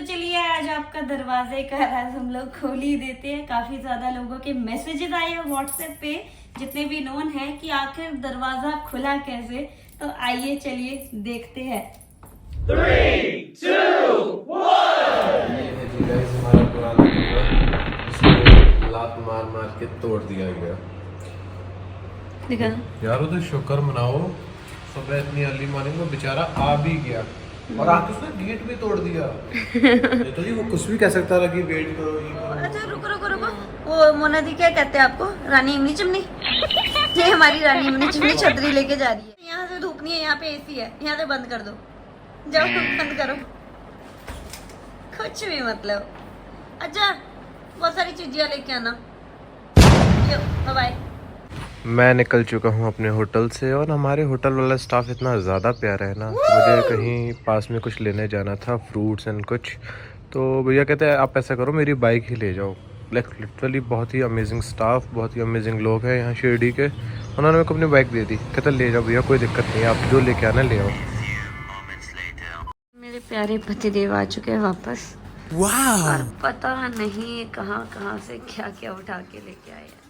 चलिए आज आपका दरवाजे का राज हम लोग खोल ही देते हैं। काफी ज्यादा लोगों के मैसेजेस आए हैं व्हाट्सएप पे, जितने भी नोन है कि आखिर दरवाजा खुला कैसे। तो आइए चलिए देखते हैं। 3, 2, 1। ये है जी गाइस हमारा पुराना कूलर, इसको लात मार मार के तोड़ दिया गया। दिखा यार तो शुक्र मनाओ, सुबह इतनी अर्ली मॉर्निंग में बेचारा आ भी गया और आके उसने गेट भी तोड़ दिया। ये तो जी वो कुछ भी कह सकता था कि वेट करो ये करो। अच्छा रुको रुको रुको, वो मोना दी क्या कहते हैं आपको, रानी इमली चिमनी? ये हमारी रानी इमली चिमनी छतरी लेके जा रही है। यहाँ से धूप नहीं है, यहाँ पे एसी है, यहाँ से बंद कर दो। जाओ बंद करो, कुछ भी मतलब। अच्छा बहुत सारी चीजियाँ लेके आना। Bye bye. मैं निकल चुका हूँ अपने होटल से और हमारे होटल वाला स्टाफ इतना ज़्यादा प्यारा है ना। मुझे कहीं पास में कुछ लेने जाना था, फ्रूट्स एंड कुछ, तो भैया कहते हैं आप ऐसा करो मेरी बाइक ही ले जाओ। लाइक लिटरली बहुत ही अमेजिंग स्टाफ, बहुत ही अमेजिंग लोग हैं यहाँ शिरडी के। उन्होंने मेरे को अपनी बाइक दे दी, कहते ले जाओ भैया कोई दिक्कत नहीं है, आप जो लेके आना ले आओ। मेरे प्यारे पतिदेव आ चुके हैं वापस। और पता नहीं कहाँ कहाँ से क्या क्या उठा के लेके आए हैं।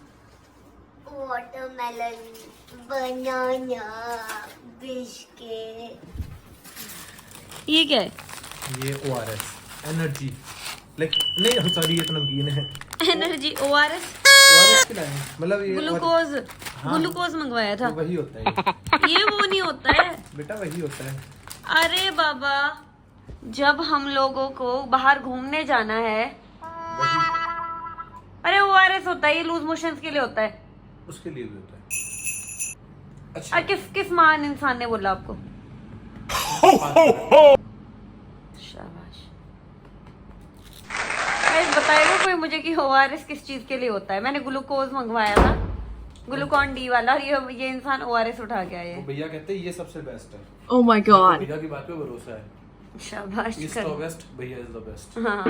वाटरमेलन, बनाना, बिस्किट। ये क्या है? ये ORS एनर्जी, लाइक नहीं सॉरी ये तो नमकीन है। एनर्जी ORS ORS खिलाएं, मतलब ये ग्लूकोज। हाँ। ग्लूकोज मंगवाया था। वही होता है ये वो नहीं होता है बेटा, वही होता है। अरे बाबा, जब हम लोगों को बाहर घूमने जाना है, वही अरे ORS होता है, ये लूज मोशंस के लिए होता है। उसके लिए भी होता है। अच्छा और किस महान इंसान ने बोला आपको? शाबाश। गाइस बताएगा कोई मुझे कि ORS किस चीज के लिए होता है? मैंने ग्लूकोज मंगवाया था, ग्लूकॉन डी वाला, और ये इंसान ORS उठा के आया वो है। भैया कहते हैं ये सबसे बेस्ट है। Oh my god. भैया की बात पे भरोसा है। शाबाश ईस्ट कर। और वेस्ट, भैया इज द बेस्ट। हाँ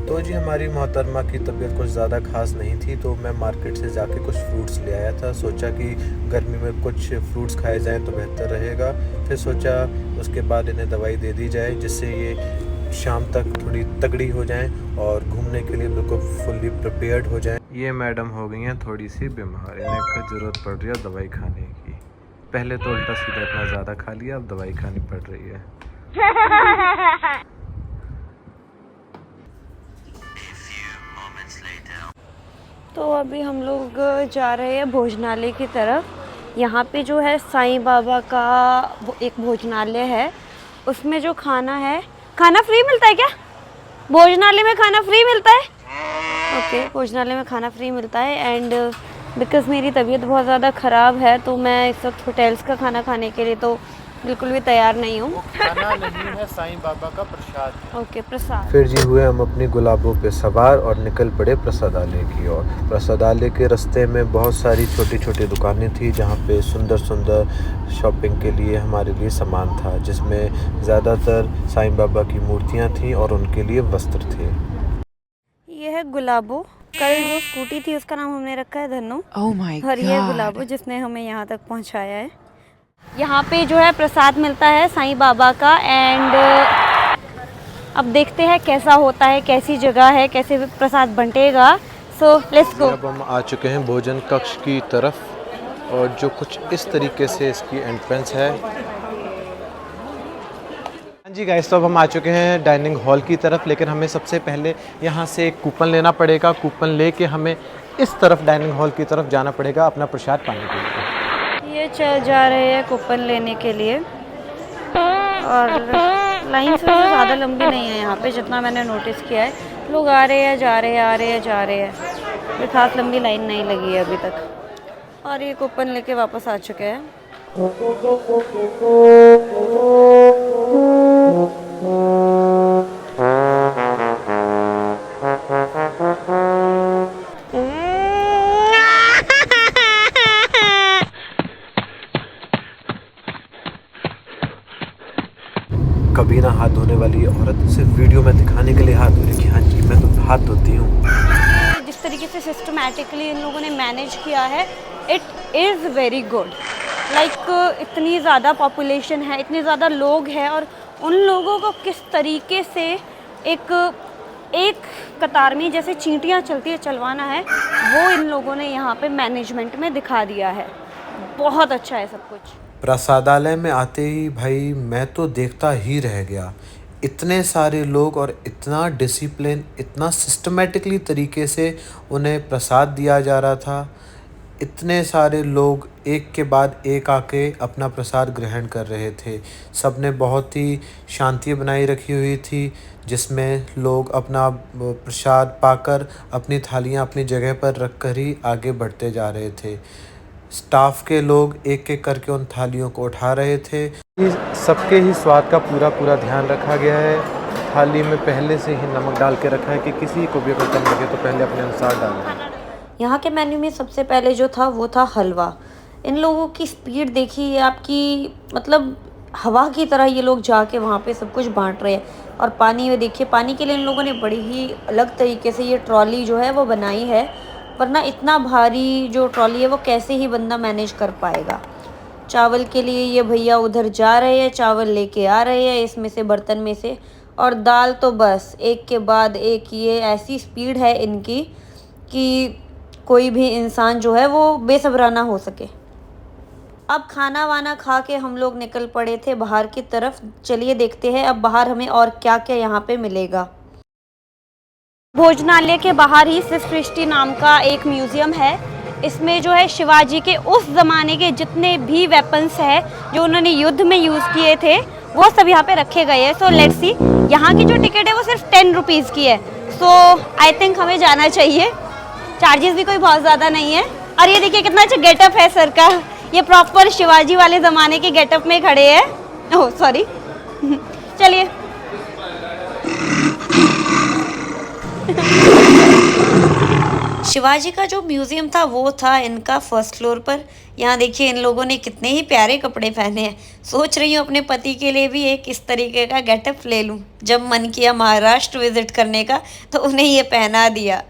तो जी हमारी मोहतरमा की तबीयत कुछ ज़्यादा खास नहीं थी, तो मैं मार्केट से जाके कुछ फ्रूट्स ले आया था। सोचा कि गर्मी में कुछ फ्रूट्स खाए जाएं तो बेहतर रहेगा। फिर सोचा उसके बाद इन्हें दवाई दे दी जाए, जिससे ये शाम तक थोड़ी तगड़ी हो जाएं और घूमने के लिए बिल्कुल फुल्ली प्रिपेयर्ड हो जाएं। ये मैडम हो गई हैं थोड़ी सी बीमार, इन्हें ज़रूरत पड़ रही है दवाई खाने की। पहले तो उल्टा सीधा इतना ज़्यादा खा लिया, अब दवाई खानी पड़ रही है। तो अभी हम लोग जा रहे हैं भोजनालय की तरफ। यहाँ पे जो है साईं बाबा का एक भोजनालय है, उसमें जो खाना है, खाना फ्री मिलता है क्या? भोजनालय में खाना फ्री मिलता है? ओके, भोजनालय में खाना फ्री मिलता है। एंड बिकॉज़ मेरी तबीयत बहुत ज़्यादा ख़राब है, तो मैं इस वक्त होटल्स का खाना खाने के लिए तो बिल्कुल भी तैयार नहीं हूँ। खाना नहीं है, साईं बाबा का प्रसाद। ओके, प्रसाद। फिर जी हुए हम अपनी गुलाबों पे सवार और निकल पड़े प्रसादालय की ओर। प्रसादालय के रास्ते में बहुत सारी छोटी छोटी दुकानें थी, जहाँ पे सुंदर सुंदर शॉपिंग के लिए हमारे लिए सामान था, जिसमें ज़्यादातर साईं बाबा की मूर्तियाँ थीं और उनके लिए वस्त्र थे। ये है गुलाबो। कल जो स्कूटी थी उसका नाम हमने रखा है धन्नो। Oh my और ये god. गुलाबो जिसने हमें यहाँ तक पहुँचाया है। यहाँ पे जो है प्रसाद मिलता है साईं बाबा का। एंड अब देखते हैं कैसा होता है, कैसी जगह है, कैसे प्रसाद बंटेगा। So let's go. अब हम आ चुके हैं भोजन कक्ष की तरफ और जो कुछ इस तरीके से इसकी एंट्रेंस है। हाँ जी गाइस, तो अब हम आ चुके हैं डाइनिंग हॉल की तरफ, लेकिन हमें सबसे पहले यहाँ से एक कूपन लेना पड़ेगा। कूपन लेके हमें इस तरफ डाइनिंग हॉल की तरफ जाना पड़ेगा अपना प्रसाद पाने के लिए। ये चल जा रहे हैं कूपन लेने के लिए, और लाइन से ज़्यादा लंबी नहीं है यहाँ पे, जितना मैंने नोटिस किया है। लोग आ रहे हैं, जा रहे हैं, आ रहे हैं, जा रहे हैं। कोई खास लंबी लाइन नहीं लगी है अभी तक। और ये कूपन लेके वापस आ चुके हैं। कभी ना हाथ धोने वाली ये औरत सिर्फ वीडियो में दिखाने के लिए हाथ धो रही कि हाँ जी मैं तो हाथ धोती हूँ। जिस तरीके से सिस्टमैटिकली इन लोगों ने मैनेज किया है, it is very good. Like इतनी ज़्यादा पॉपुलेशन है, इतने ज़्यादा लोग हैं, और उन लोगों को किस तरीके से एक कतार में जैसे चींटियाँ चलती है चलवाना है, वो इन लोगों ने यहाँ पे मैनेजमेंट में दिखा दिया है। बहुत अच्छा है सब कुछ। प्रसादालय में आते ही भाई मैं तो देखता ही रह गया। इतने सारे लोग और इतना डिसिप्लिन, इतना सिस्टमेटिकली तरीके से उन्हें प्रसाद दिया जा रहा था। इतने सारे लोग एक के बाद एक आके अपना प्रसाद ग्रहण कर रहे थे। सब ने बहुत ही शांति बनाई रखी हुई थी, जिसमें लोग अपना प्रसाद पाकर अपनी थालियां अपनी जगह पर रख कर ही आगे बढ़ते जा रहे थे। स्टाफ के लोग एक एक करके उन थालियों को उठा रहे थे। सबके ही स्वाद का पूरा ध्यान रखा गया है। थाली में पहले से ही नमक डाल के रखा है कि किसी को भी अगर कम लगे तो पहले अपने अनुसार डालें। यहाँ के मेन्यू में सबसे पहले जो था वो था हलवा। इन लोगों की स्पीड देखिए आपकी, मतलब हवा की तरह ये लोग जाके वहाँ पे सब कुछ बांट रहे हैं। और पानी में देखिए, पानी के लिए इन लोगों ने बड़ी ही अलग तरीके से ये ट्रॉली जो है वो बनाई है, वरना इतना भारी जो ट्रॉली है वो कैसे ही बंदा मैनेज कर पाएगा। चावल के लिए ये भैया उधर जा रहे हैं, चावल लेके आ रहे हैं इसमें से, बर्तन में से। और दाल तो बस एक के बाद एक, ये ऐसी स्पीड है इनकी कि कोई भी इंसान जो है वो बेसब्राना हो सके। अब खाना वाना खा के हम लोग निकल पड़े थे बाहर की तरफ। चलिए देखते हैं अब बाहर हमें और क्या क्या यहाँ पे मिलेगा। भोजनालय के बाहर ही सृष्टि नाम का एक म्यूजियम है। इसमें जो है शिवाजी के उस ज़माने के जितने भी वेपन्स हैं जो उन्होंने युद्ध में यूज़ किए थे वो सब यहाँ पे रखे गए हैं। सो लेट्स सी, यहाँ की जो टिकट है वो सिर्फ 10 रुपीज़ की है। सो आई थिंक हमें जाना चाहिए। चार्जेस भी कोई बहुत ज़्यादा नहीं है। और ये देखिए कितना अच्छा गेटअप है सर का, ये प्रॉपर शिवाजी वाले ज़माने के गेटअप में खड़े हैं। ओह सॉरी चलिए शिवाजी का जो म्यूज़ियम था वो था इनका फर्स्ट फ्लोर पर। यहाँ देखिए इन लोगों ने कितने ही प्यारे कपड़े पहने हैं। सोच रही हूँ अपने पति के लिए भी एक इस तरीके का गेटअप ले लूँ। जब मन किया महाराष्ट्र विज़िट करने का तो उन्हें ये पहना दिया।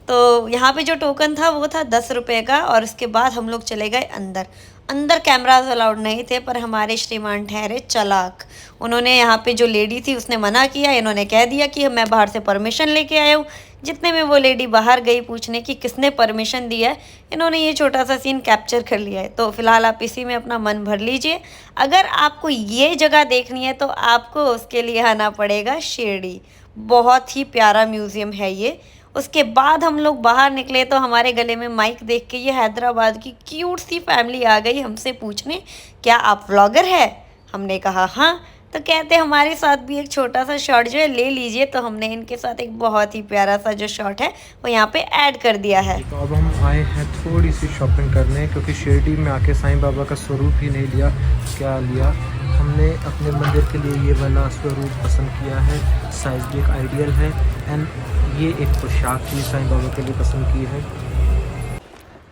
तो यहाँ पे जो टोकन था वो था 10 रुपये का। और उसके बाद हम लोग चले गए अंदर। अंदर कैमरास अलाउड नहीं थे, पर हमारे श्रीमान ठहरे चालाक। उन्होंने यहाँ पे जो लेडी थी उसने मना किया। इन्होंने कह दिया कि मैं बाहर से परमिशन लेके आया हूँ। जितने में वो लेडी बाहर गई पूछने की किसने परमिशन दिया है, इन्होंने ये छोटा सा सीन कैप्चर कर लिया है। तो फिलहाल आप इसी में अपना मन भर लीजिए। अगर आपको ये जगह देखनी है तो आपको उसके लिए आना पड़ेगा शिरडी। बहुत ही प्यारा म्यूज़ियम है ये। उसके बाद हम लोग बाहर निकले तो हमारे गले में माइक देख के ये हैदराबाद की क्यूट सी फैमिली आ गई हमसे पूछने, क्या आप व्लॉगर है? हमने कहा हाँ। तो कहते हमारे साथ भी एक छोटा सा शॉट जो है ले लीजिए। तो हमने इनके साथ एक बहुत ही प्यारा सा जो शॉट है वो यहाँ पे ऐड कर दिया है। तो अब हम आए हैं थोड़ी सी शॉपिंग करने, क्योंकि शिरडी में आके साईं बाबा का स्वरूप ही नहीं लिया। क्या लिया हमने अपने मंदिर के लिए, ये वाला स्वरूप पसंद किया है। साइज भी एक आइडियल है। एंड ये एक पोशाक भी साईं बाबा के लिए पसंद की है।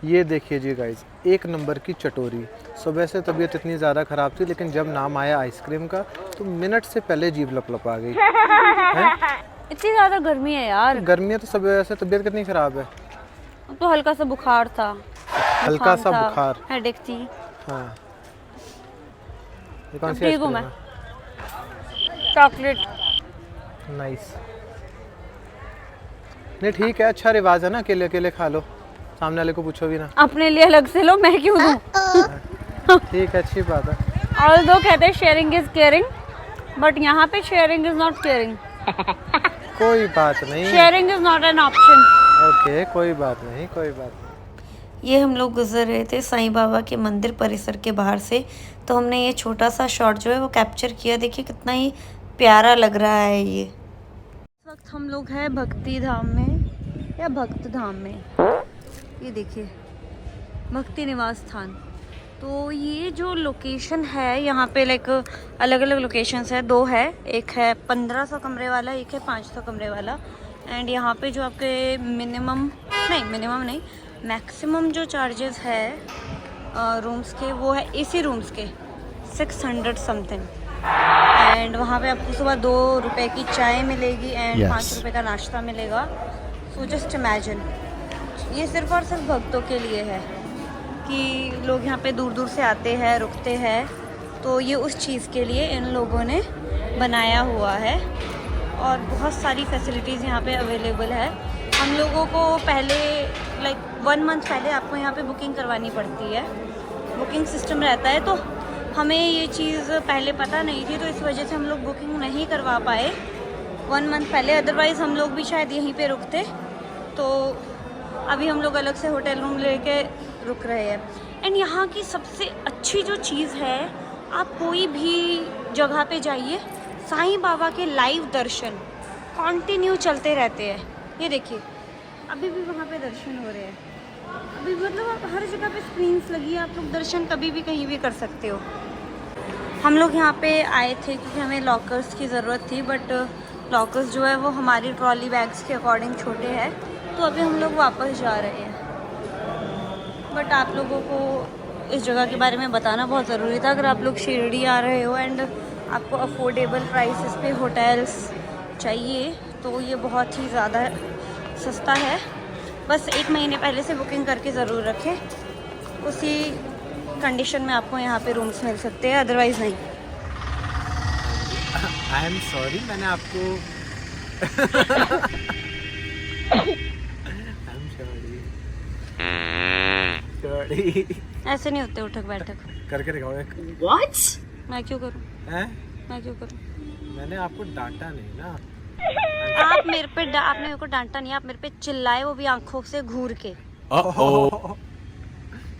ये देखिए जी गाइज, एक नंबर की चटोरी। सुबह से तबीयत इतनी ज़्यादा ख़राब थी, लेकिन जब नाम आया आइसक्रीम का तो मिनट से पहले जीभ लपलप आ गई। इतनी ज़्यादा गर्मी है यार। गर्मी है तो सुबह से तबीयत कितनी ख़राब है। तो हल्का सा बुखार था, हल्का सा बुखार, हेडेक थी। हाँ, ये कौन सी आइसक्रीम है? चॉकलेट। नाइस। नहीं ठीक है, अच्छा रिवाज है ना, अकेले अकेले खा लो, सामने वाले को पूछो भी ना। अपने लिए अलग से लो, मैं क्यों दूं? ठीक है, अच्छी बात है। ऑल्दो कहते हैं शेयरिंग इज केयरिंग, बट यहाँ पे शेयरिंग इज नॉट केयरिंग। कोई बात नहीं, sharing is not an option. Okay, कोई बात नहीं, कोई बात नहीं। ये हम लोग गुजर रहे थे साईं बाबा के मंदिर परिसर के बाहर से, तो हमने ये छोटा सा शॉट जो है वो कैप्चर किया। देखिए कितना ही प्यारा लग रहा है ये। इस वक्त हम लोग हैं भक्ति धाम में या भक्त धाम में। ये देखिए भक्ति निवास स्थान। तो ये जो लोकेशन है यहाँ पे लाइक अलग अलग लोकेशंस है, दो है। एक है 1500 कमरे वाला, एक है 500 कमरे वाला। एंड यहाँ पे जो आपके मिनिमम नहीं मैक्सिमम जो चार्जेस है रूम्स के वो है एसी रूम्स के 600 समथिंग। एंड वहाँ पे आपको सुबह 2 रुपए की चाय मिलेगी एंड 5 रुपए का नाश्ता मिलेगा। सो जस्ट इमेजिन, ये सिर्फ और सिर्फ भक्तों के लिए है कि लोग यहाँ पे दूर दूर से आते हैं, रुकते हैं। तो ये उस चीज़ के लिए इन लोगों ने बनाया हुआ है। और बहुत सारी फैसिलिटीज़ यहाँ पे अवेलेबल है। हम लोगों को पहले लाइक 1 मंथ पहले आपको यहाँ पे बुकिंग करवानी पड़ती है, बुकिंग सिस्टम रहता है। तो हमें ये चीज़ पहले पता नहीं थी, तो इस वजह से हम लोग बुकिंग नहीं करवा पाए 1 मंथ पहले, अदरवाइज़ हम लोग भी शायद यहीं पे रुकते। तो अभी हम लोग अलग से होटल रूम लेके रुक रहे हैं। एंड यहाँ की सबसे अच्छी जो चीज़ है, आप कोई भी जगह पे जाइए, साईं बाबा के लाइव दर्शन कंटिन्यू चलते रहते हैं। ये देखिए अभी भी वहाँ पे दर्शन हो रहे हैं, अभी मतलब आप हर जगह पे स्क्रीन्स लगी है, आप लोग दर्शन कभी भी कहीं भी कर सकते हो। हम लोग यहाँ पे आए थे क्योंकि हमें लॉकर्स की ज़रूरत थी, बट लॉकर्स जो है वो हमारी ट्रॉली बैग्स के अकॉर्डिंग छोटे हैं, तो अभी हम लोग वापस जा रहे हैं। बट आप लोगों को इस जगह के बारे में बताना बहुत ज़रूरी था। अगर आप लोग शिरडी आ रहे हो एंड आपको अफोर्डेबल प्राइसेस पे होटल्स चाहिए, तो ये बहुत ही ज़्यादा सस्ता है। बस 1 महीने पहले से बुकिंग करके ज़रूर रखें, उसी कंडीशन में आपको यहाँ पे रूम्स मिल सकते हैं, अदरवाइज़ नहीं। आई एम सॉरी, मैंने आपको सॉरी ऐसे नहीं होते उठक बैठक करके दिखाओ एक। मैं क्यों करूँ, हैं? मैं क्यों करूँ? मैंने आपको डांटा नहीं ना। आपने मेरे को डांटा नहीं, आप मेरे पे चिल्लाए, वो भी आंखों से घूर के।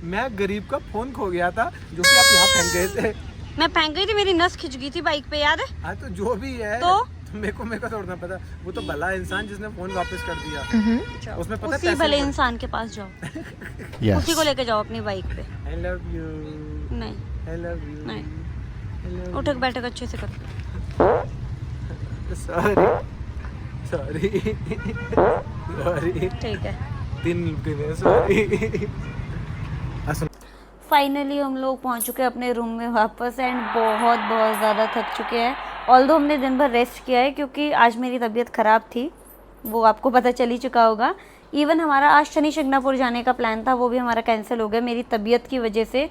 मैं गरीब का फोन खो गया था जो कि आप यहाँ फेंक गए थे। मैं फेंक गई थी, मेरी नस खिंच गई थी बाइक पे, याद है? हाँ तो जो भी है, तो मेरे को तोड़ना पता। वो तो भला इंसान जिसने फोन वापस कर दिया, उसमें पता उसी भले इंसान के पास जाओ, उसी को लेके जाओ अपनी बाइक पे। आई लव यू, नहीं आई लव यू, नहीं, उठक बैठक अच्छे से करो। सॉरी सॉरी सॉरी, ठीक है। 3 दिन सॉरी। फाइनली हम लोग पहुंच चुके हैं अपने रूम में वापस, एंड बहुत बहुत ज़्यादा थक चुके हैं। ऑल्दो हमने दिन भर रेस्ट किया है क्योंकि आज मेरी तबीयत ख़राब थी, वो आपको पता चल ही चुका होगा। इवन हमारा आज शनि शिंगणापुर जाने का प्लान था, वो भी हमारा कैंसिल हो गया मेरी तबीयत की वजह से।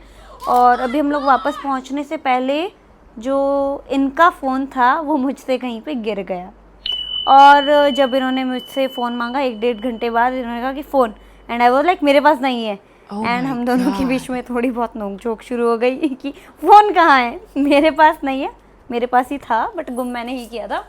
और अभी हम लोग वापस पहुंचने से पहले जो इनका फ़ोन था वो मुझसे कहीं पे गिर गया, और जब इन्होंने मुझसे फ़ोन मांगा 1-1.5 घंटे बाद, इन्होंने कहा कि phone, and I was like मेरे पास नहीं है। एंड हम दोनों के बीच में थोड़ी बहुत नोक-झोंक शुरू हो गई कि फ़ोन कहाँ है, मेरे पास नहीं है, मेरे पास ही था बट गुम मैंने ही किया था।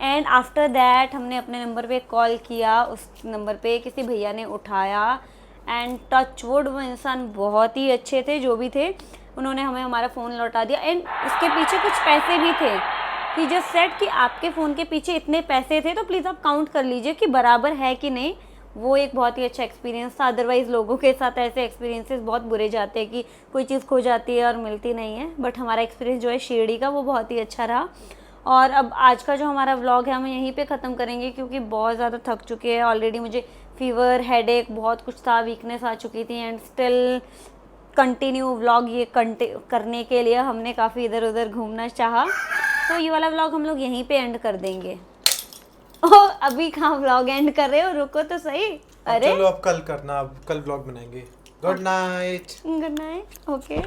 एंड आफ्टर दैट हमने अपने नंबर पे कॉल किया, उस नंबर पे किसी भैया ने उठाया, एंड टचवुड वो इंसान बहुत ही अच्छे थे, जो भी थे, उन्होंने हमें हमारा फ़ोन लौटा दिया। एंड उसके पीछे कुछ पैसे भी थे, ही जस्ट सेड कि आपके फ़ोन के पीछे इतने पैसे थे, तो प्लीज़ आप काउंट कर लीजिए कि बराबर है कि नहीं। वो एक बहुत ही अच्छा एक्सपीरियंस था। अदरवाइज़ लोगों के साथ ऐसे एक्सपीरियंसेस बहुत बुरे जाते हैं कि कोई चीज़ खो जाती है और मिलती नहीं है, बट हमारा एक्सपीरियंस जो है शिरडी का वो बहुत ही अच्छा रहा। और अब आज का जो हमारा व्लॉग है हम यहीं पे ख़त्म करेंगे क्योंकि बहुत ज़्यादा थक चुके हैं ऑलरेडी। मुझे फीवर, हेडेक, बहुत कुछ था, वीकनेस आ चुकी थी, एंड स्टिल कंटिन्यू व्लॉग ये करने के लिए हमने काफ़ी इधर उधर घूमना चाहा, तो ये वाला व्लॉग हम लोग यहीं पे एंड कर देंगे। ओह अभी कहाँ व्लॉग एंड कर रहे हो, रुको तो सही। अरे चलो अब कल करना, अब कल व्लॉग बनाएंगे। Good night. Good night, okay.